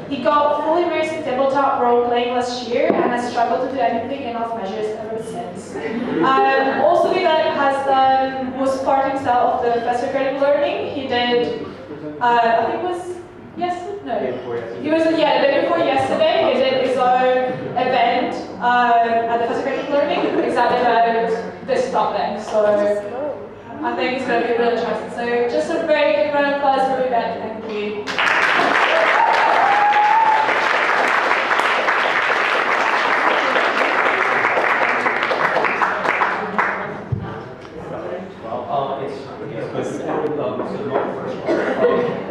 He got fully immersed in tabletop role-playing last year and has struggled to do anything enough measures ever since. Also, Vivek was part himself of the Professor Credible Learning. He did, I think it was, he was, the day before yesterday, he did his own event at the Professor Credible Learning, exactly about this topic. So I think it's going to be really interesting. So just a very big round of applause for Vivek. Thank you.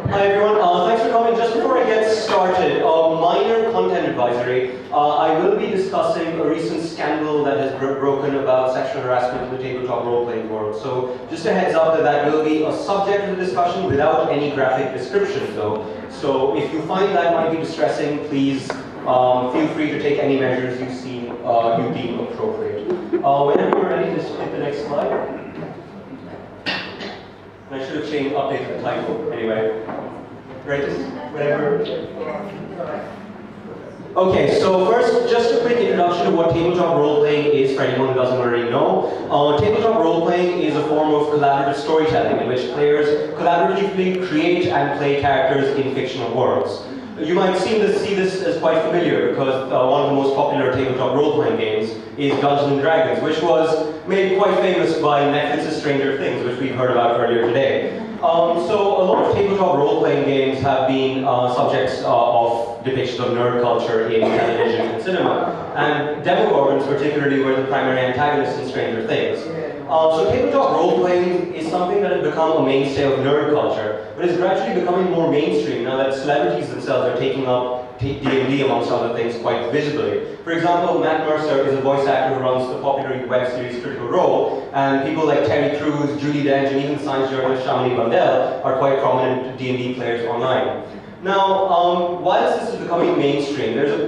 Hi everyone, thanks for coming. Just before I get started, minor content advisory. I will be discussing a recent scandal that has broken about sexual harassment in the tabletop role-playing world. So just a heads up that will be a subject of the discussion without any graphic description though. So if you find that might be distressing, please feel free to take any measures you deem appropriate. Whenever you're ready, just hit the next slide. I should have updated the title anyway. Right? Whatever. Okay, so first, just a quick introduction to what tabletop role-playing is for anyone who doesn't already know. Tabletop role-playing is a form of collaborative storytelling in which players collaboratively create and play characters in fictional worlds. You might see this as quite familiar because one of the most popular tabletop role-playing games is Dungeons & Dragons, which was made quite famous by Netflix's Stranger Things, which we've heard about earlier today. So a lot of tabletop role-playing games have been subjects of depictions of nerd culture in television and cinema. And Demogorgons particularly were the primary antagonists in Stranger Things. So tabletop role-playing is something that has become a mainstay of nerd culture, but is gradually becoming more mainstream now that celebrities themselves are taking up D&D amongst other things quite visibly. For example, Matt Mercer is a voice actor who runs the popular web series Critical Role, and people like Terry Crews, Judi Dench, and even science journalist Shamini Bandel are quite prominent D&D players online. Now, while this is becoming mainstream, there's a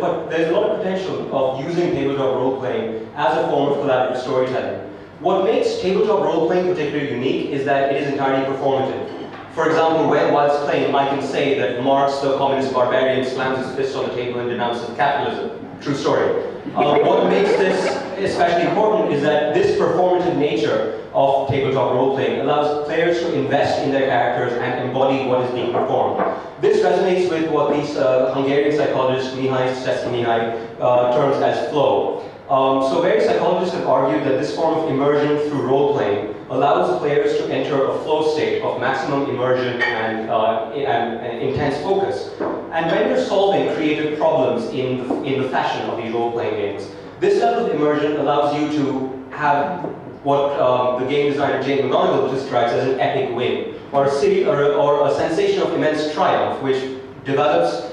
lot of potential of using tabletop role-playing as a form of collaborative storytelling. What makes tabletop role-playing particularly unique is that it is entirely performative. For example, whilst playing, I can say that Marx, the communist barbarian, slams his fist on the table and denounces capitalism. True story. What makes this especially important is that this performative nature of tabletop role-playing allows players to invest in their characters and embody what is being performed. This resonates with what these Hungarian psychologist Mihaly Csikszentmihalyi terms as flow. So various psychologists have argued that this form of immersion through role-playing allows players to enter a flow state of maximum immersion and intense focus. And when you're solving creative problems in the fashion of these role-playing games, this level of immersion allows you to have what the game designer Jane McGonigal describes as an epic win, or a sensation of immense triumph, which develops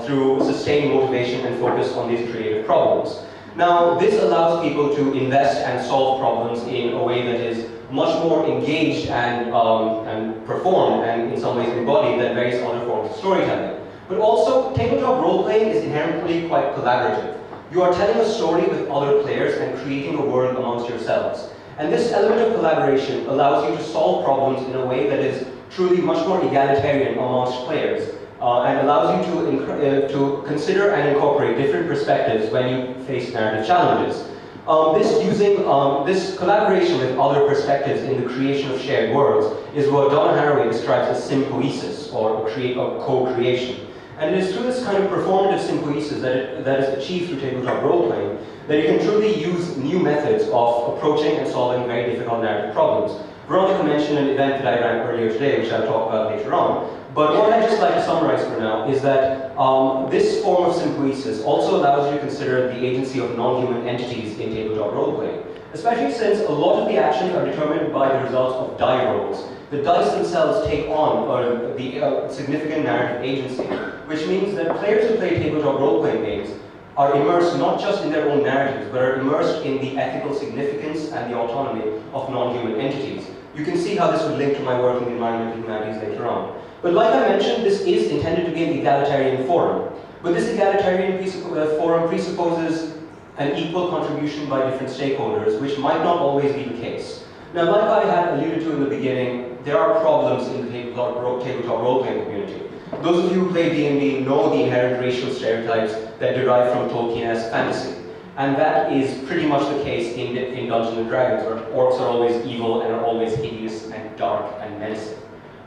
through sustained motivation and focus on these creative problems. Now, this allows people to invest and solve problems in a way that is much more engaged and performed and in some ways embodied than various other forms of storytelling. But also, tabletop role-playing is inherently quite collaborative. You are telling a story with other players and creating a world amongst yourselves. And this element of collaboration allows you to solve problems in a way that is truly much more egalitarian amongst players. And allows you to consider and incorporate different perspectives when you face narrative challenges. This collaboration with other perspectives in the creation of shared worlds is what Donna Haraway describes as sympoiesis, or a co-creation. And it is through this kind of performative sympoiesis that is achieved through tabletop role-playing that you can truly use new methods of approaching and solving very difficult narrative problems. Veronica mentioned an event that I ran earlier today, which I'll talk about later on. But what I'd just like to summarize for now is that this form of sympoiesis also allows you to consider the agency of non-human entities in tabletop role-playing, especially since a lot of the actions are determined by the results of die rolls. The dice themselves take on the significant narrative agency, which means that players who play tabletop role-playing games are immersed not just in their own narratives, but are immersed in the ethical significance and the autonomy of non-human entities. You can see how this would link to my work in the environmental humanities later on. But like I mentioned, this is intended to be an egalitarian forum. But this egalitarian forum presupposes an equal contribution by different stakeholders, which might not always be the case. Now, like I had alluded to in the beginning, there are problems in the tabletop role-playing community. Those of you who play D&D know the inherent racial stereotypes that derive from Tolkien-esque fantasy. And that is pretty much the case in Dungeons & Dragons, where orcs are always evil and are always hideous and dark and menacing.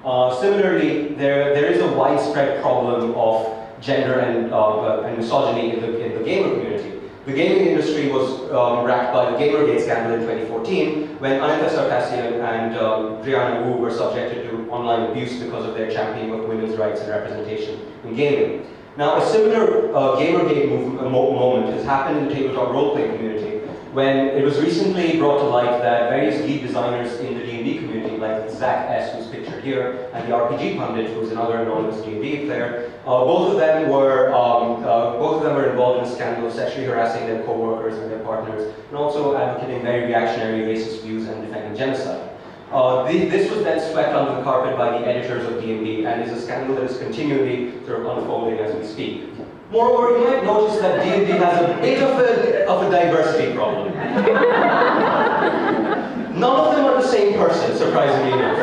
Similarly, there is a widespread problem of gender and misogyny in the gamer community. The gaming industry was racked by the Gamergate scandal in 2014, when Anita Sarkassian and Brianna Wu were subjected to online abuse because of their championing of women's rights and representation in gaming. Now, a similar Gamergate moment has happened in the tabletop role-playing community, when it was recently brought to light that various lead designers in the D&D community, like Zach S., who's pictured here, and the RPG Pundit, who's another anonymous D&D player, both of them were involved in a scandal of sexually harassing their co-workers and their partners, and also advocating very reactionary racist views and defending genocide. This was then swept under the carpet by the editors of D&D, and is a scandal that is continually sort of unfolding as we speak. Moreover, you might notice that D&D has a bit of a diversity problem. None of them are the same person, surprisingly enough.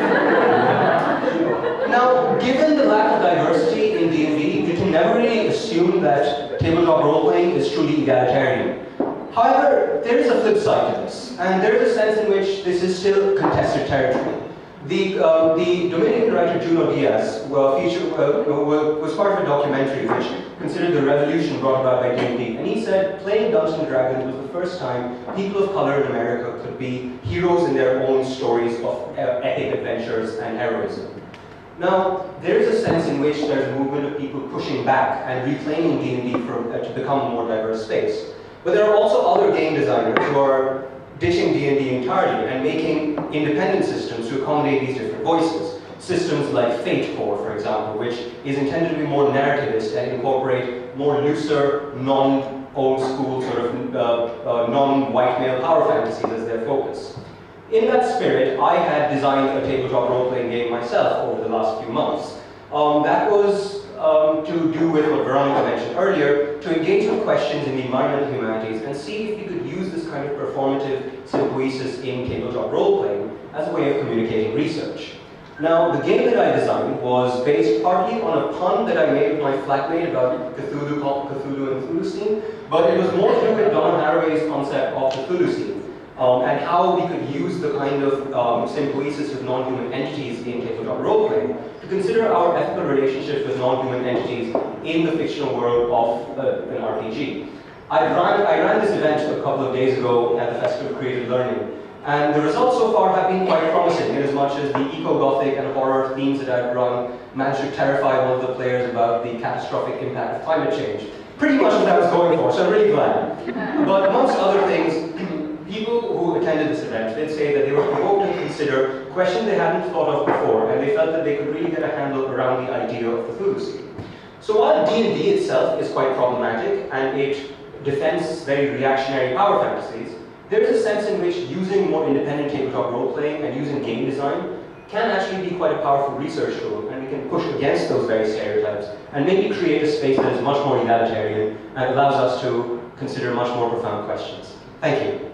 Now, given the lack of diversity in D&D, you can never really assume that tabletop role-playing is truly egalitarian. However, there is a flip side to this, and there is a sense in which this is still contested territory. The Dominican writer Junot Diaz was part of a documentary which considered the revolution brought about by D&D, and he said playing Dungeons & Dragons was the first time people of color in America could be heroes in their own stories of epic adventures and heroism. Now, there is a sense in which there's a movement of people pushing back and reclaiming D&D to become a more diverse space. But there are also other game designers who are ditching D&D entirely and making independent systems to accommodate these different voices. Systems like Fate Core, for example, which is intended to be more narrativist and incorporate more looser, non-old school sort of non-white male power fantasies as their focus. In that spirit, I had designed a tabletop role-playing game myself over the last few months. That was to do with what Veronica mentioned earlier, to engage with questions in the environmental humanities and see if you could use this kind of performative sympoiesis in tabletop role-playing as a way of communicating research. Now, the game that I designed was based partly on a pun that I made with my flatmate about Cthulhu called Cthulhu and Thulucine, but it was more to do with Donna Haraway's concept of the Thulucine. And how we could use the kind of sympoiesis with non-human entities in tabletop role-playing to consider our ethical relationships with non-human entities in the fictional world of an RPG. I ran this event a couple of days ago at the Festival of Creative Learning, and the results so far have been quite promising, in as much as the eco-gothic and horror themes that I've run managed to terrify one of the players about the catastrophic impact of climate change. Pretty much what I was going for, so I'm really glad. But amongst other things, people who attended this event did say that they were provoked to consider questions they hadn't thought of before, and they felt that they could really get a handle around the idea of the Thulucine. So while D&D itself is quite problematic, and it defends very reactionary power fantasies, there is a sense in which using more independent tabletop role-playing and using game design can actually be quite a powerful research tool, and we can push against those very stereotypes, and maybe create a space that is much more egalitarian and allows us to consider much more profound questions. Thank you.